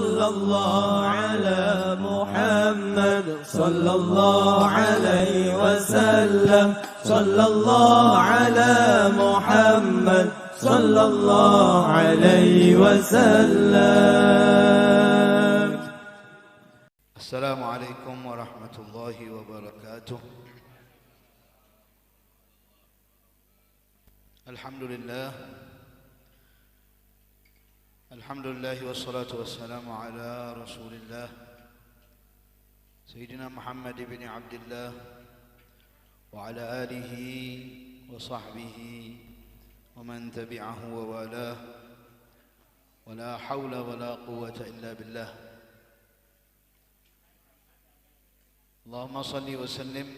صلى الله على محمد صلى الله عليه وسلم صلى الله على محمد صلى الله عليه وسلم. السلام عليكم ورحمة الله وبركاته. الحمد لله والصلاة والسلام على رسول الله سيدنا محمد بن عبد الله وعلى آله وصحبه ومن تبعه ووالاه ولا حول ولا قوة إلا بالله. اللهم صل وسلم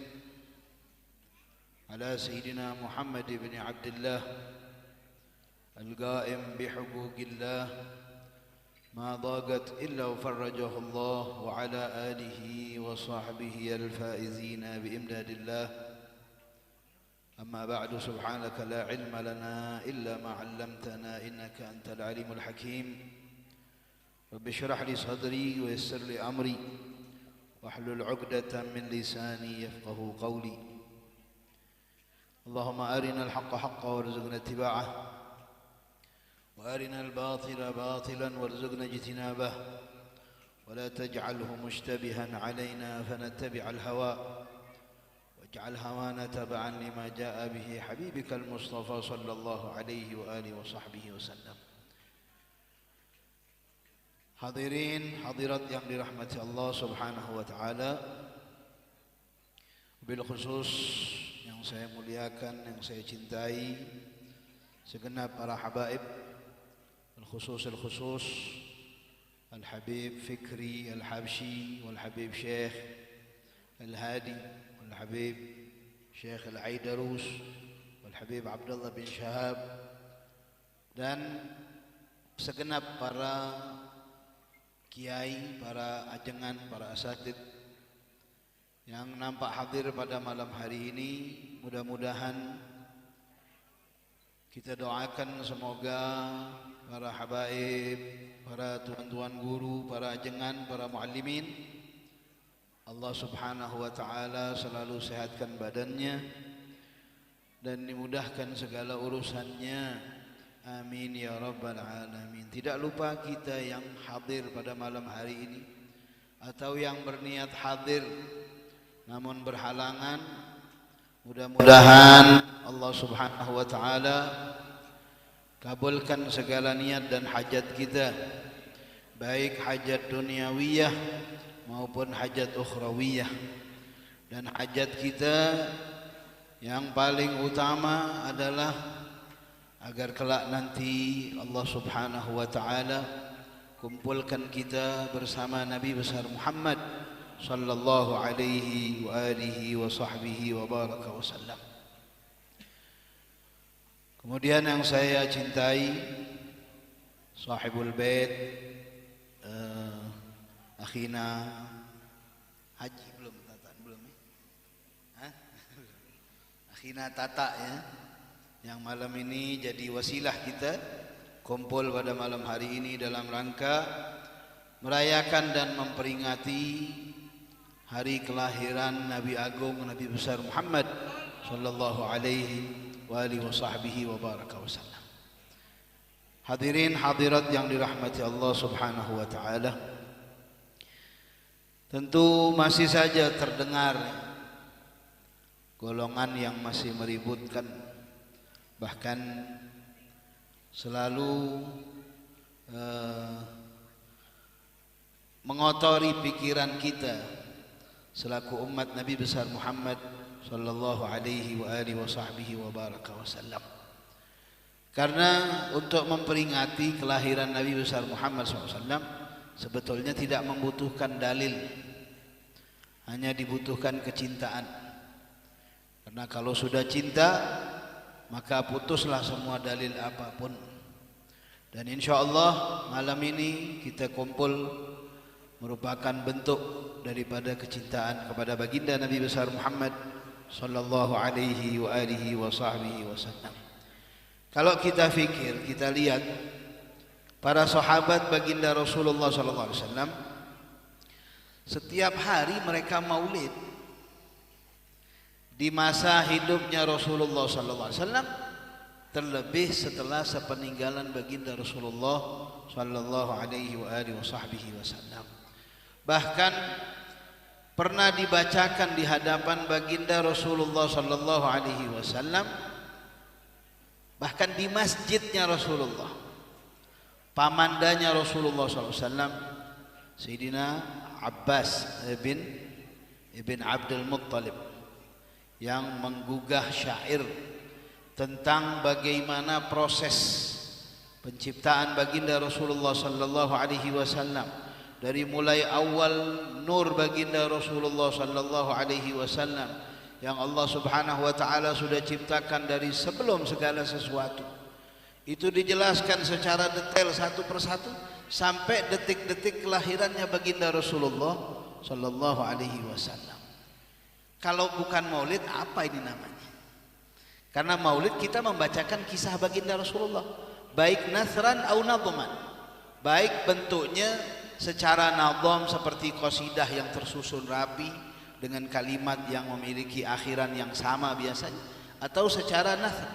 على سيدنا محمد بن عبد الله القائم بحقوق الله ما ضاقت إلا وفرجه الله وعلى آله وصحبه الفائزين بإمداد الله. أما بعد سبحانك لا علم لنا إلا ما علمتنا إنك أنت العليم الحكيم. رب اشرح لي صدري ويسر لي أمري واحلل عقدة من لساني يفقه قولي. اللهم أرنا الحق حقا وارزقنا اتباعه وأرنا الباطل باطلا وارزقنا اجتنابه ولا تجعله مشتبها علينا فنتبع الهوى واجعل هوانا تبعا لما جاء به حبيبك المصطفى صلى الله عليه وآله وصحبه وسلم. Hadirin hadirat yang dirahmati Allah Subhanahu wa taala, bil khusus yang saya muliakan, yang saya cintai, segenap para habaib, al-khusus Al-Habib Fikri Al-Habsyi wal-Habib Syekh Al-Hadi wal-Habib Syekh Al-Aidarus wal-Habib Abdullah bin Syahab, dan segenap para kiai, para ajengan, para asatid yang nampak hadir pada malam hari ini. Mudah-mudahan kita doakan semoga para habaib, para tuan-tuan guru, para ajengan, para muallimin, Allah Subhanahu wa taala selalu sehatkan badannya dan dimudahkan segala urusannya. Amin ya rabbal alamin. Tidak lupa kita yang hadir pada malam hari ini atau yang berniat hadir namun berhalangan, mudah-mudahan Allah Subhanahu wa taala kabulkan segala niat dan hajat kita, baik hajat duniawiyah maupun hajat ukhrawiyah. Dan hajat kita yang paling utama adalah agar kelak nanti Allah Subhanahu wa taala kumpulkan kita bersama Nabi besar Muhammad sallallahu alaihi wa alihi wa sahbihi wa baraka wasallam. Kemudian yang saya cintai, sahibul bait, akhina Haji belum ya? Akhina Tata ya, yang malam ini jadi wasilah kita kumpul pada malam hari ini dalam rangka merayakan dan memperingati hari kelahiran Nabi Agung, Nabi besar Muhammad sallallahu alaihi wa alihi wasahbihi wa baraka wasallam. Hadirin hadirat yang dirahmati Allah Subhanahu wa taala, tentu masih saja terdengar golongan yang masih meributkan, bahkan selalu mengotori pikiran kita selaku umat Nabi besar Muhammad sallallahu alaihi wa alihi wasahbihi wa baraka wasallam. Karena untuk memperingati kelahiran Nabi besar Muhammad SAW sebetulnya tidak membutuhkan dalil, hanya dibutuhkan kecintaan. Karena kalau sudah cinta maka putuslah semua dalil apapun. Dan insya Allah malam ini kita kumpul merupakan bentuk daripada kecintaan kepada baginda Nabi besar Muhammad sallallahu alaihi wa alihi wa sahbihi wasallam. Kalau kita fikir, kita lihat para sahabat baginda Rasulullah sallallahu alaihi wasallam setiap hari mereka maulid di masa hidupnya Rasulullah sallallahu alaihi wasallam, terlebih setelah sepeninggalan baginda Rasulullah sallallahu alaihi wasallam. Bahkan pernah dibacakan di hadapan baginda Rasulullah sallallahu alaihi wasallam, bahkan di masjidnya Rasulullah, pamandanya Rasulullah sallallahu alaihi wasallam, Sayyidina Abbas ibn Abdul Muttalib, yang menggugah syair tentang bagaimana proses penciptaan baginda Rasulullah sallallahu alaihi wasallam, dari mulai awal nur baginda Rasulullah sallallahu alaihi wasallam yang Allah Subhanahu wa taala sudah ciptakan dari sebelum segala sesuatu. Itu dijelaskan secara detail satu persatu sampai detik-detik kelahirannya baginda Rasulullah sallallahu alaihi wasallam. Kalau bukan maulid, apa ini namanya? Karena maulid kita membacakan kisah baginda Rasulullah, baik nasran atau nadhman, baik bentuknya secara nadham seperti qasidah yang tersusun rapi dengan kalimat yang memiliki akhiran yang sama biasanya, atau secara nasr,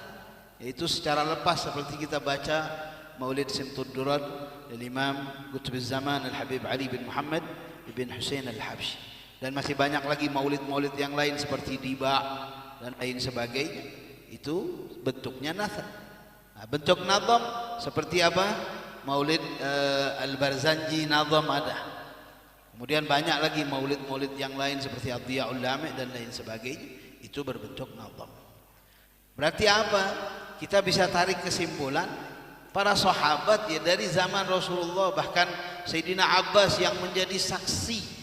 yaitu secara lepas seperti kita baca Maulid Simtud Durad dari Imam Qutbuz Zaman Al-Habib Ali bin Muhammad bin Husain Al-Habsyi, dan masih banyak lagi maulid-maulid yang lain seperti Diba dan lain sebagainya. Itu bentuknya nasr. Nah, bentuk nadham seperti apa? Maulid Al-Barzanji nadham ada. Kemudian banyak lagi maulid-maulid yang lain seperti Ad-Diya'ul Lami' dan lain sebagainya, itu berbentuk nadham. Berarti apa? Kita bisa tarik kesimpulan, para sahabat ya dari zaman Rasulullah, bahkan Sayyidina Abbas yang menjadi saksi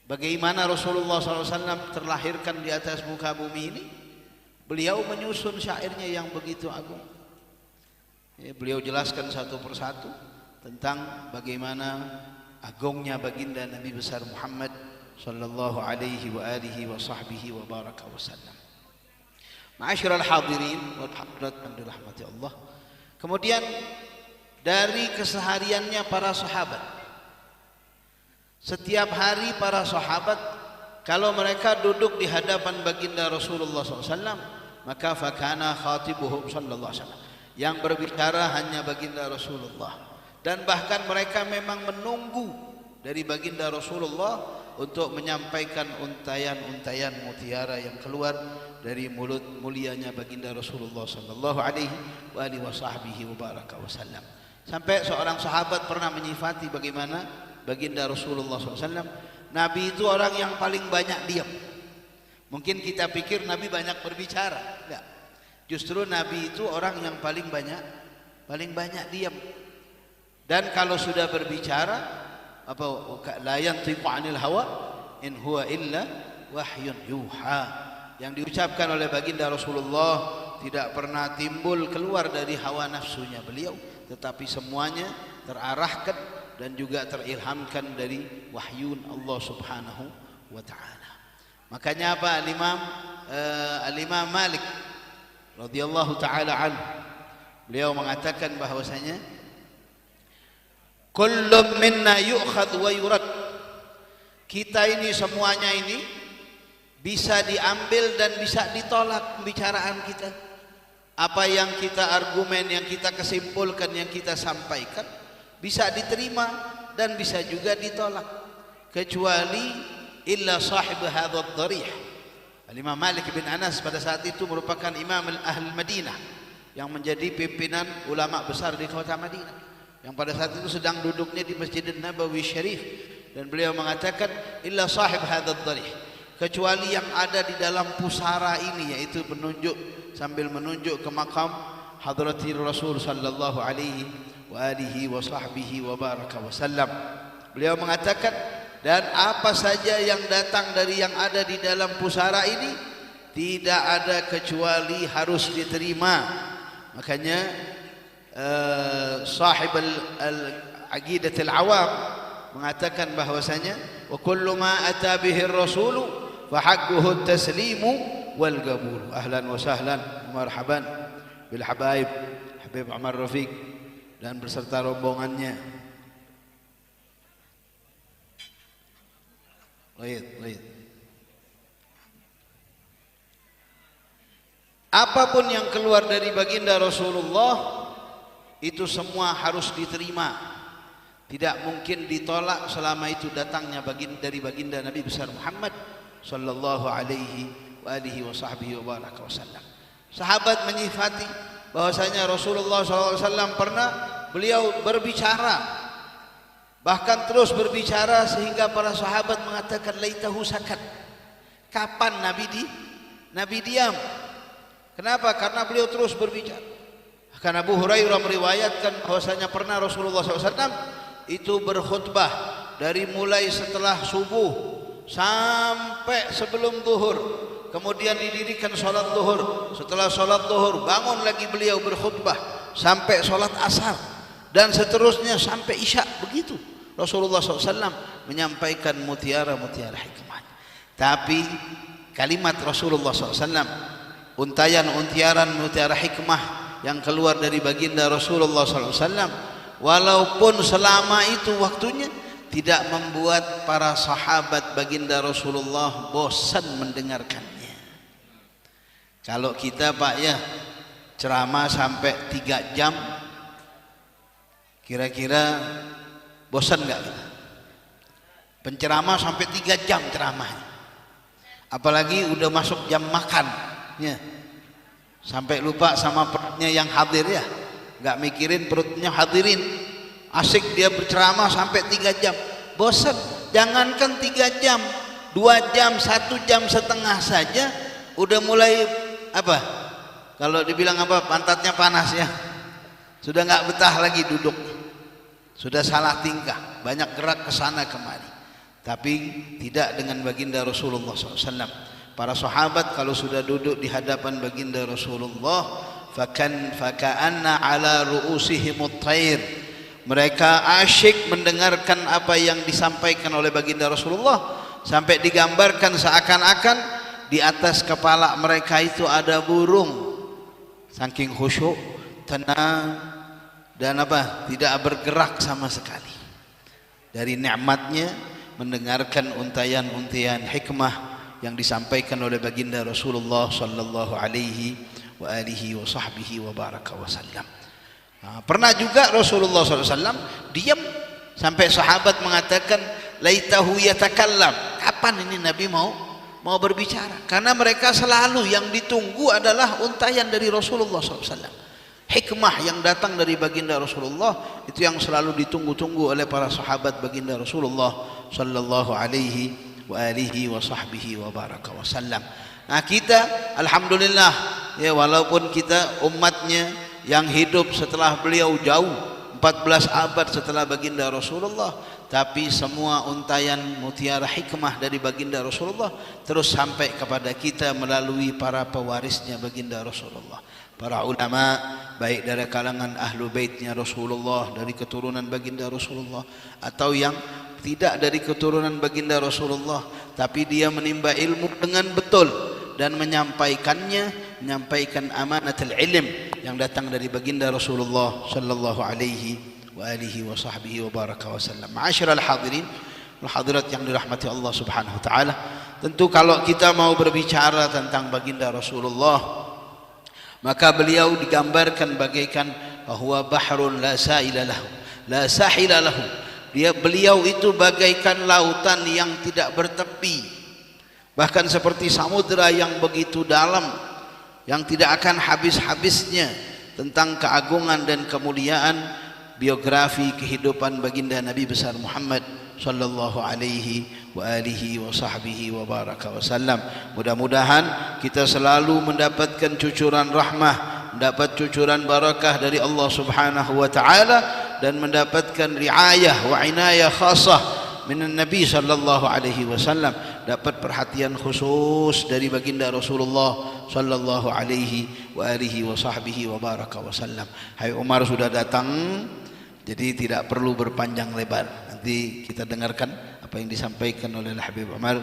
bagaimana Rasulullah SAW terlahirkan di atas muka bumi ini, beliau menyusun syairnya yang begitu agung. Ya, beliau jelaskan satu persatu tentang bagaimana agungnya baginda Nabi besar Muhammad sallallahu alaihi wa alihi wa sahbihi wa baraka wasallam. Ma'asyiral hadirin wal hadirat yang dirahmati Allah. Kemudian dari kesehariannya para sahabat, setiap hari para sahabat kalau mereka duduk di hadapan baginda Rasulullah SAW, maka fakana khatibuhum sallallahu alaihi wasallam, yang berbicara hanya baginda Rasulullah, dan bahkan mereka memang menunggu dari baginda Rasulullah untuk menyampaikan untayan-untayan mutiara yang keluar dari mulut mulianya baginda Rasulullah sallallahu alaihi wasallam. Sampai seorang sahabat pernah menyifati bagaimana baginda Rasulullah SAW, Nabi itu orang yang paling banyak diam. Mungkin kita pikir Nabi banyak berbicara, enggak. Justru Nabi itu orang yang paling banyak diam. Dan kalau sudah berbicara, apa, la yantiqu 'anil hawa in huwa illa wahyun yuha, yang diucapkan oleh baginda Rasulullah tidak pernah timbul keluar dari hawa nafsunya beliau, tetapi semuanya terarahkan dan juga terilhamkan dari wahyun Allah Subhanahu wa taala. Makanya apa, Al-Imam Malik radhiyallahu taala anhu, beliau mengatakan bahwasanya kullum minna yu'khad wa yurad, kita ini semuanya ini bisa diambil dan bisa ditolak pembicaraan kita. Apa yang kita argumen, yang kita kesimpulkan, yang kita sampaikan bisa diterima dan bisa juga ditolak, kecuali illa sahib hadzal dharih. Imam Malik bin Anas pada saat itu merupakan imam Ahl Madinah yang menjadi pimpinan ulama besar di kota Madinah, yang pada saat itu sedang duduknya di Masjid Nabawi Syarif, dan beliau mengatakan illa sahib hadzal dharih, kecuali yang ada di dalam pusara ini, yaitu menunjuk sambil menunjuk ke makam hadratir Rasul sallallahu alaihi wa alihi wa sahbihi wa baraka wasallam. Beliau mengatakan, dan apa saja yang datang dari yang ada di dalam pusara ini tidak ada kecuali harus diterima. Makanya sahib al-aqidah al-awam mengatakan bahwasanya wa kullu ma ata bihi ar-rasul fa haqquhu at-taslimu wal qabul. Ahlan wa sahlan marhaban bil habaib Habib Umar Rafiq dan beserta rombongannya. Lihat. Apapun yang keluar dari baginda Rasulullah itu semua harus diterima, tidak mungkin ditolak selama itu datangnya dari baginda Nabi besar Muhammad sallallahu alaihi wasallam. Sahabat menyifati bahwasanya Rasulullah SAW pernah beliau berbicara, bahkan terus berbicara sehingga para sahabat mengatakan laitahu sakat. Kapan Nabi diam? Kenapa? Karena beliau terus berbicara. Karena Abu Hurairah meriwayatkan bahwasanya pernah Rasulullah SAW itu berkhutbah dari mulai setelah subuh sampai sebelum zuhur. Kemudian didirikan sholat zuhur. Setelah sholat zuhur bangun lagi beliau berkhutbah sampai sholat asar dan seterusnya sampai isya. Begitu Rasulullah SAW menyampaikan mutiara-mutiara hikmah. Tapi kalimat Rasulullah SAW, untayan-untiaran mutiara hikmah yang keluar dari baginda Rasulullah SAW, walaupun selama itu waktunya tidak membuat para sahabat baginda Rasulullah bosan mendengarkannya. Kalau kita Pak ya ceramah sampai 3 jam, kira-kira bosan nggak kita? Penceramah sampai 3 jam ceramahnya, apalagi udah masuk jam makan ya, sampai lupa sama perutnya yang hadir ya, nggak mikirin perutnya hadirin, asik dia berceramah sampai 3 jam, bosan. Jangankan 3 jam, 2 jam, 1 jam setengah saja udah mulai apa, kalau dibilang apa, pantatnya panas ya, sudah nggak betah lagi duduk, sudah salah tingkah, banyak gerak ke sana kemari. Tapi tidak dengan baginda Rasulullah SAW. Para sahabat kalau sudah duduk di hadapan baginda Rasulullah, faka'anna ala ru'usihimut thair, mereka asyik mendengarkan apa yang disampaikan oleh baginda Rasulullah, sampai digambarkan seakan-akan di atas kepala mereka itu ada burung. Saking khusyuk, tenang, dan apa, tidak bergerak sama sekali dari nikmatnya mendengarkan untayan-untayan hikmah yang disampaikan oleh baginda Rasulullah sallallahu alaihi wasallam. Pernah juga Rasulullah SAW diam sampai sahabat mengatakan laitahu yatakallam, kapan ini Nabi mau berbicara? Karena mereka selalu yang ditunggu adalah untayan dari Rasulullah SAW. Hikmah yang datang dari baginda Rasulullah itu yang selalu ditunggu-tunggu oleh para sahabat baginda Rasulullah sallallahu alaihi wasallam. Nah kita alhamdulillah ya, walaupun kita umatnya yang hidup setelah beliau jauh 14 abad setelah baginda Rasulullah, tapi semua untayan mutiara hikmah dari baginda Rasulullah terus sampai kepada kita melalui para pewarisnya baginda Rasulullah, para ulama, baik dari kalangan ahlu baitnya Rasulullah, dari keturunan baginda Rasulullah, atau yang tidak dari keturunan baginda Rasulullah tapi dia menimba ilmu dengan betul dan menyampaikan amanatul ilm yang datang dari baginda Rasulullah sallallahu alaihi wasallam. Ma'asyiral hadirin wal hadirat yang dirahmati Allah Subhanahu wa taala, tentu kalau kita mau berbicara tentang baginda Rasulullah, maka beliau digambarkan bagaikan bahwa bahrun la sahila lahu. Beliau itu bagaikan lautan yang tidak bertepi, bahkan seperti samudra yang begitu dalam, yang tidak akan habis-habisnya tentang keagungan dan kemuliaan biografi kehidupan baginda Nabi besar Muhammad sallallahu alaihi wasallam. Mudah-mudahan kita selalu mendapatkan cucuran rahmah, mendapat cucuran barakah dari Allah Subhanahu wa taala, dan mendapatkan riayah wa inayah khasah minan Nabi sallallahu alaihi wasallam, dapat perhatian khusus dari baginda Rasulullah sallallahu alaihi wasallam. Hai Umar sudah datang, jadi tidak perlu berpanjang lebar. Nanti kita dengarkan apa yang disampaikan oleh Habib Umar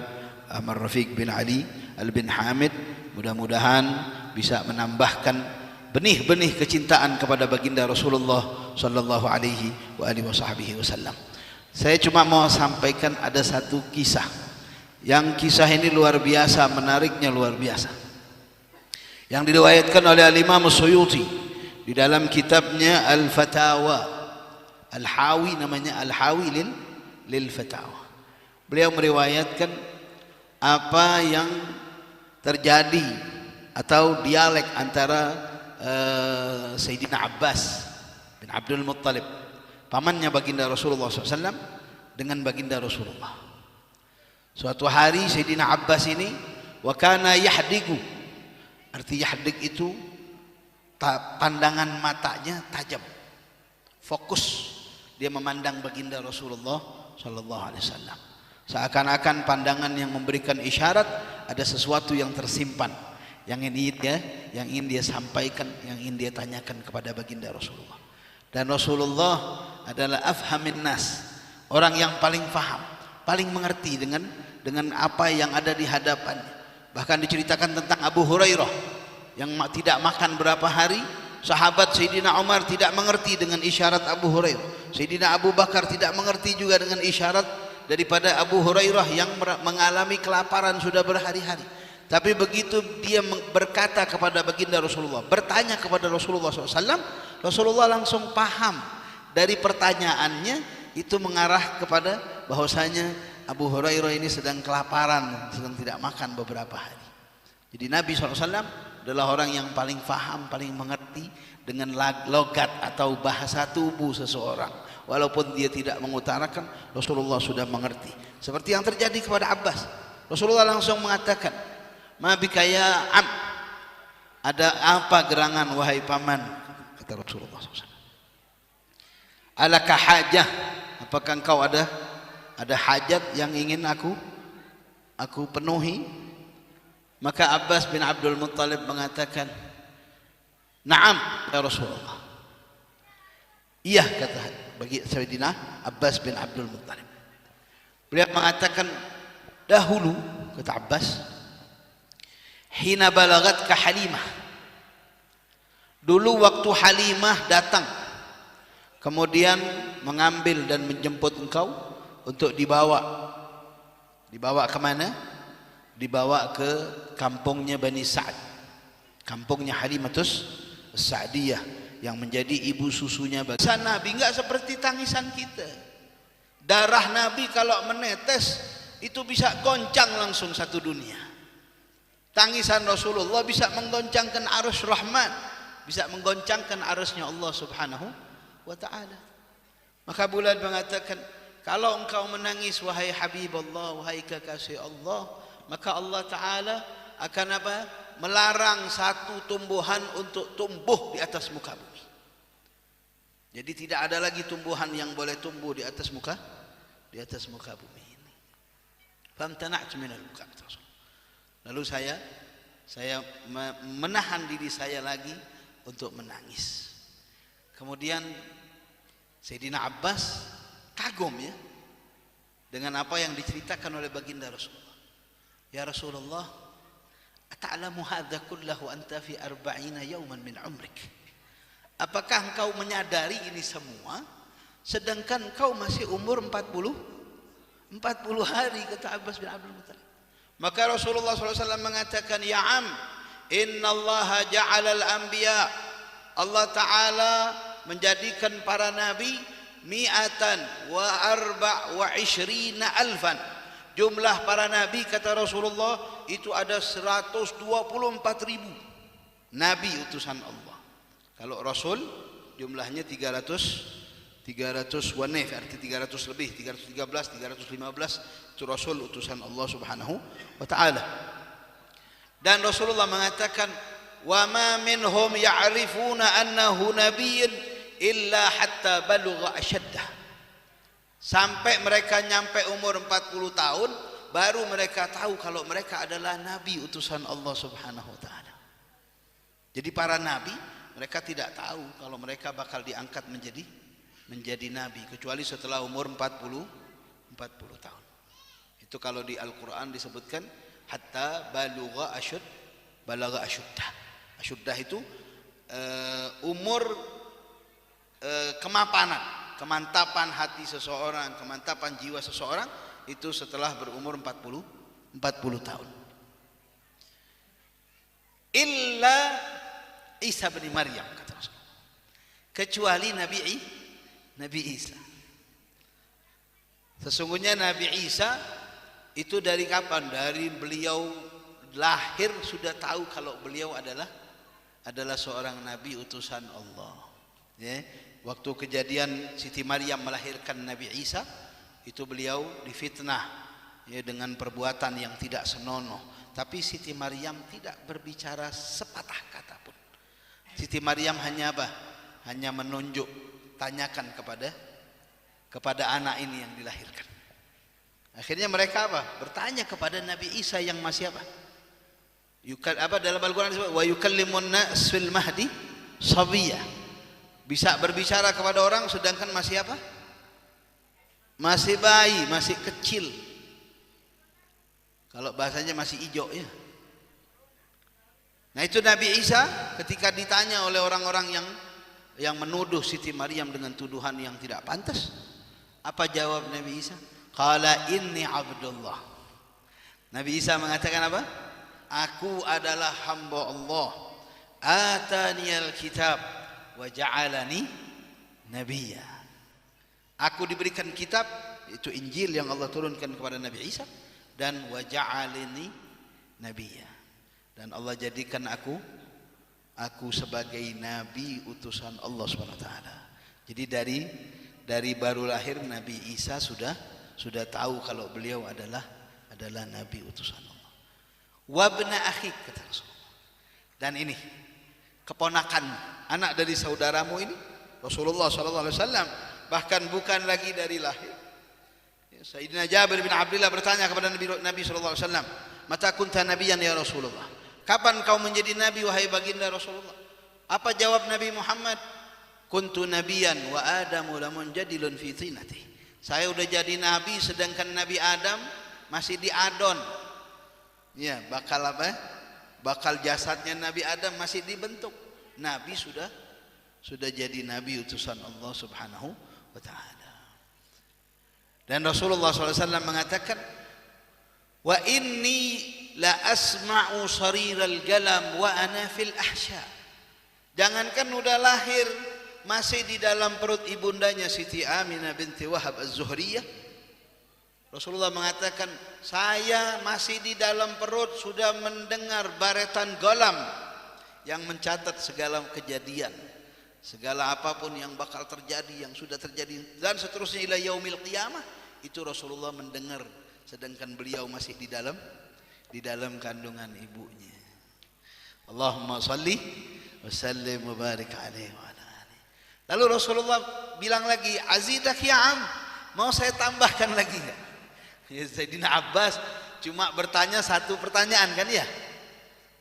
Rafiq bin Ali Al bin Hamid. Mudah-mudahan bisa menambahkan benih-benih kecintaan kepada baginda Rasulullah sallallahu alaihi wasallam. Saya cuma mau sampaikan ada satu kisah. Yang kisah ini luar biasa, menariknya luar biasa. Yang diriwayatkan oleh Al-Imam Suyuti di dalam kitabnya Al-Fatawa. Al-Hawi namanya, Al-Hawi lil Fatawa. Beliau meriwayatkan apa yang terjadi atau dialek antara Sayyidina Abbas bin Abdul Muttalib, pamannya baginda Rasulullah SAW, dengan baginda Rasulullah. Suatu hari Sayyidina Abbas ini wakana yahdigu, arti yahdig itu pandangan matanya tajam, fokus, dia memandang baginda Rasulullah SAW. Seakan-akan pandangan yang memberikan isyarat ada sesuatu yang tersimpan, yang ingin dia sampaikan, yang ingin dia tanyakan kepada baginda Rasulullah. Dan Rasulullah adalah afhamin nas, orang yang paling faham, paling mengerti dengan apa yang ada di hadapannya. Bahkan diceritakan tentang Abu Hurairah yang tidak makan berapa hari. Sahabat Sayyidina Umar tidak mengerti dengan isyarat Abu Hurairah. Sayyidina Abu Bakar tidak mengerti juga dengan isyarat daripada Abu Hurairah yang mengalami kelaparan sudah berhari-hari. Tapi begitu dia berkata kepada baginda Rasulullah, bertanya kepada Rasulullah SAW, Rasulullah langsung paham dari pertanyaannya itu mengarah kepada bahwasanya Abu Hurairah ini sedang kelaparan, sedang tidak makan beberapa hari. Jadi Nabi SAW adalah orang yang paling paham, paling mengerti dengan logat atau bahasa tubuh seseorang. Walaupun dia tidak mengutarakan, Rasulullah sudah mengerti. Seperti yang terjadi kepada Abbas. Rasulullah langsung mengatakan, "Ma bika ya am?" Ada apa gerangan wahai paman? Kata Rasulullah SAW. "Alaka hajah?" Apakah engkau ada hajat yang ingin aku penuhi? Maka Abbas bin Abdul Muttalib mengatakan, "Na'am ya Rasulullah." Iya, kata bagi Sayyidina Abbas bin Abdul Muttalib. Beliau mengatakan, dahulu, kata Abbas, hina balagat ka Halimah, dulu waktu Halimah datang kemudian mengambil dan menjemput engkau untuk dibawa kemana? Dibawa ke kampungnya Bani Sa'ad, kampungnya Halimatus Sa'diyah yang menjadi ibu susunya bagi Nabi. Enggak seperti tangisan kita. Darah Nabi kalau menetes itu bisa goncang langsung satu dunia. Tangisan Rasulullah bisa menggoncangkan arus Rahman, bisa menggoncangkan arusnya Allah Subhanahu wa ta'ala. Maka bulan mengatakan, kalau engkau menangis wahai Habib Allah, wahai kekasih Allah, maka Allah Ta'ala akan apa? Melarang satu tumbuhan untuk tumbuh di atas muka bumi. Jadi tidak ada lagi tumbuhan yang boleh tumbuh di atas muka bumi ini. Famtana'tu minal buka. Lalu saya menahan diri saya lagi untuk menangis. Kemudian Sayyidina Abbas kagum ya dengan apa yang diceritakan oleh baginda Rasulullah. Ya Rasulullah, ata'lamu hadza kullahu anta fi 40 yawman min umrik. Apakah engkau menyadari ini semua sedangkan engkau masih umur 40 hari, kata Abbas bin Abdul Muttalib. Maka Rasulullah SAW mengatakan, ya am, innallaha ja'alal anbiya, Allah Ta'ala menjadikan para nabi mi'atan wa arba' wa ishrina alfan. Jumlah para nabi, kata Rasulullah, itu ada 124.000 nabi utusan Allah. Kalau Rasul jumlahnya 300 wanef, arti 300 lebih, 313, 315 itu Rasul utusan Allah Subhanahu wa ta'ala. Dan Rasulullah mengatakan, wa ma minhum ya'rifuna annahu nabiyyun illa hatta balugha ashaddah. Sampai mereka nyampe umur 40 tahun baru mereka tahu kalau mereka adalah nabi utusan Allah Subhanahu wa ta'ala. Jadi para nabi mereka tidak tahu kalau mereka bakal diangkat menjadi nabi kecuali setelah umur 40 tahun. Itu kalau di Al-Qur'an disebutkan hatta balagha asyuddah. Asyuddah itu umur kemantapan hati seseorang, kemantapan jiwa seseorang itu setelah berumur 40 tahun. Illa Isa bin Maryam, kata Rasulullah, kecuali Nabi Isa. Sesungguhnya Nabi Isa itu dari kapan? Dari beliau lahir sudah tahu kalau beliau adalah seorang nabi utusan Allah. Ya, waktu kejadian Siti Maryam melahirkan Nabi Isa, itu beliau difitnah ya, dengan perbuatan yang tidak senonoh. Tapi Siti Maryam tidak berbicara sepatah kata pun. Siti Maryam hanya apa? Hanya menunjuk, tanyakan kepada anak ini yang dilahirkan. Akhirnya mereka apa? Bertanya kepada Nabi Isa yang masih apa? Dalam Al-Quran disebut wa yukallimun nas fil mahdi sabiyya. Bisa berbicara kepada orang sedangkan masih apa? Masih bayi, masih kecil. Kalau bahasanya masih hijau ya. Nah itu Nabi Isa ketika ditanya oleh orang-orang yang menuduh Siti Maryam dengan tuduhan yang tidak pantas, apa jawab Nabi Isa? Qala inni abdullah. Nabi Isa mengatakan apa? Aku adalah hamba Allah. Ataniyal kitab wa ja'alani nabiyya. Aku diberikan kitab, itu Injil yang Allah turunkan kepada Nabi Isa, dan wa ja'alani nabiyya. Dan Allah jadikan aku sebagai nabi utusan Allah SWT. Jadi dari baru lahir Nabi Isa sudah tahu kalau beliau adalah nabi utusan Allah. Wabna akhik, kata Rasulullah. Dan ini keponakan, anak dari saudaramu ini, Rasulullah SAW, bahkan bukan lagi dari lahir. Sayyidina Jabir bin Abdullah bertanya kepada Nabi SAW, mata kunta nabiyan ya Rasulullah, kapan kau menjadi nabi wahai baginda Rasulullah? Apa jawab Nabi Muhammad? Kuntu nabiyan wa Adamu lamunjadilun fi tinati. Saya udah jadi nabi sedangkan Nabi Adam masih di adon. Ya, bakal apa? Bakal jasadnya Nabi Adam masih dibentuk. Nabi sudah jadi nabi utusan Allah Subhanahu wa taala. Dan Rasulullah SAW mengatakan, wa inni la asma'u sariral galam wa ana fil ahsya. Jangankan udah lahir, masih di dalam perut ibundanya Siti Aminah binti Wahab Az-Zuhriyah, Rasulullah mengatakan, saya masih di dalam perut sudah mendengar baretan golam yang mencatat segala kejadian, segala apapun yang bakal terjadi, yang sudah terjadi, dan seterusnya ila yaumil qiyamah. Itu Rasulullah mendengar sedangkan beliau masih di dalam kandungan ibunya. Allahumma salli wa sallim wa barik alaihi wa ala alihi. Lalu Rasulullah bilang lagi, azidak ya am, mau saya tambahkan lagi enggak? Ya, Sayyidina Abbas cuma bertanya satu pertanyaan kan ya?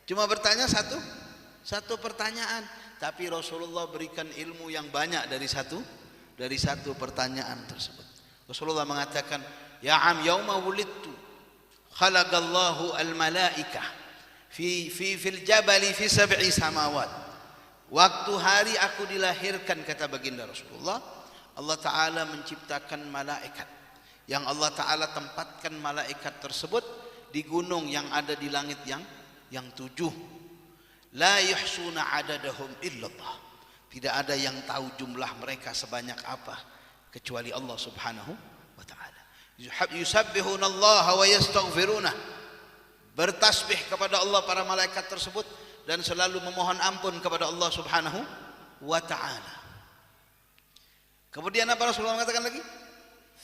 Cuma bertanya satu pertanyaan, tapi Rasulullah berikan ilmu yang banyak dari satu pertanyaan tersebut. Rasulullah mengatakan, ya am yauma wulidtu khalaqallahu al-malaikah fil jabali fi sab'i samawat. Waktu hari aku dilahirkan, kata baginda Rasulullah, Allah Ta'ala menciptakan malaikat, yang Allah Ta'ala tempatkan malaikat tersebut di gunung yang ada di langit yang 7. La yuhsuna adadahum illallah. Tidak ada yang tahu jumlah mereka sebanyak apa kecuali Allah Subhanahu wa Ta'ala. Yusabbihuna Allah wa yastaghfiruna. Bertasbih kepada Allah para malaikat tersebut dan selalu memohon ampun kepada Allah Subhanahu wa Ta'ala. Kemudian apa Rasulullah mengatakan lagi?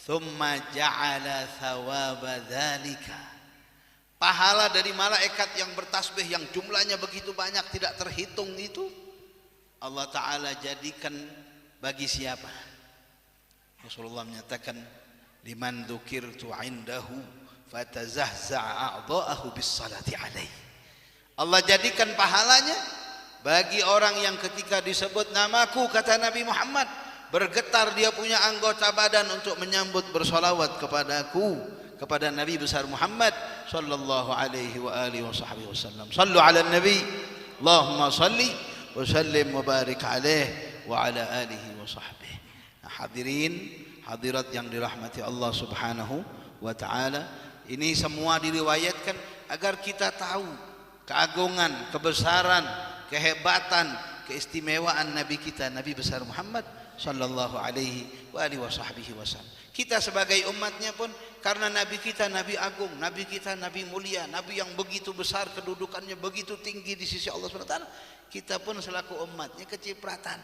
Thumma ja'ala thawaba dzalika. Pahala dari malaikat yang bertasbih yang jumlahnya begitu banyak tidak terhitung itu, Allah Ta'ala jadikan bagi siapa? Rasulullah menyatakan, liman dzukirtu indahu fatazahza'a a'dha'ahu bis salati alaihi. Allah jadikan pahalanya bagi orang yang ketika disebut namaku, kata Nabi Muhammad, bergetar dia punya anggota badan untuk menyambut bersolawat kepadaku, kepada Nabi besar Muhammad sallallahu alaihi wa alihi wasallam. Sallu ala nabi, Allahumma salli وسلم وبارك عليه وعلى آله وصحبه. Hadirin hadirat yang dirahmati Allah Subhanahu wa taala, ini semua diriwayatkan agar kita tahu keagungan, kebesaran, kehebatan, keistimewaan Nabi kita, Nabi besar Muhammad sallallahu alaihi wa alihi wasallam. Kita sebagai umatnya pun karena Nabi kita Nabi agung, Nabi kita Nabi mulia, Nabi yang begitu besar kedudukannya, begitu tinggi di sisi Allah SWT, kita pun selaku umatnya kecipratan,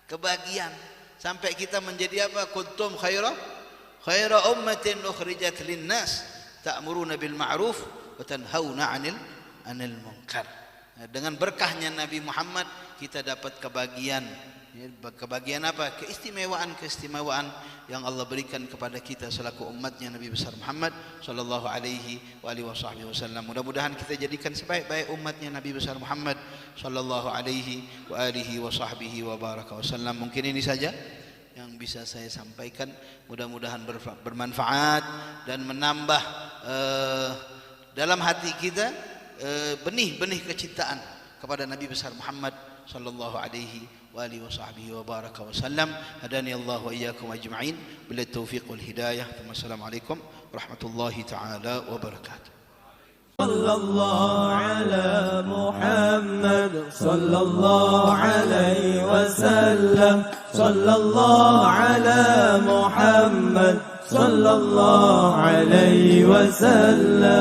kebagian, sampai kita menjadi apa? Kuntum khaira ummatin ukhrijat linnas ta'muruna bil ma'ruf wa tanhauna 'anil munkar. Dengan berkahnya Nabi Muhammad kita dapat kebagian. Kebagian apa? Keistimewaan yang Allah berikan kepada kita selaku umatnya Nabi besar Muhammad sallallahu alaihi wasallam. Mudah-mudahan kita jadikan sebaik-baik umatnya Nabi besar Muhammad sallallahu alaihi wasallam. Mungkin ini saja yang bisa saya sampaikan. Mudah-mudahan bermanfaat dan menambah dalam hati kita benih-benih kecintaan kepada Nabi besar Muhammad sallallahu alaihi wasallam. Hadani Allah wa iyyakum ajma'in bil taufiq wal hidayah. Wassalamualaikum warahmatullahi taala wabarakatuh. Sallallahu ala Muhammad sallallahu alaihi wasallam. Sallallahu ala Muhammad sallallahu alaihi wasallam.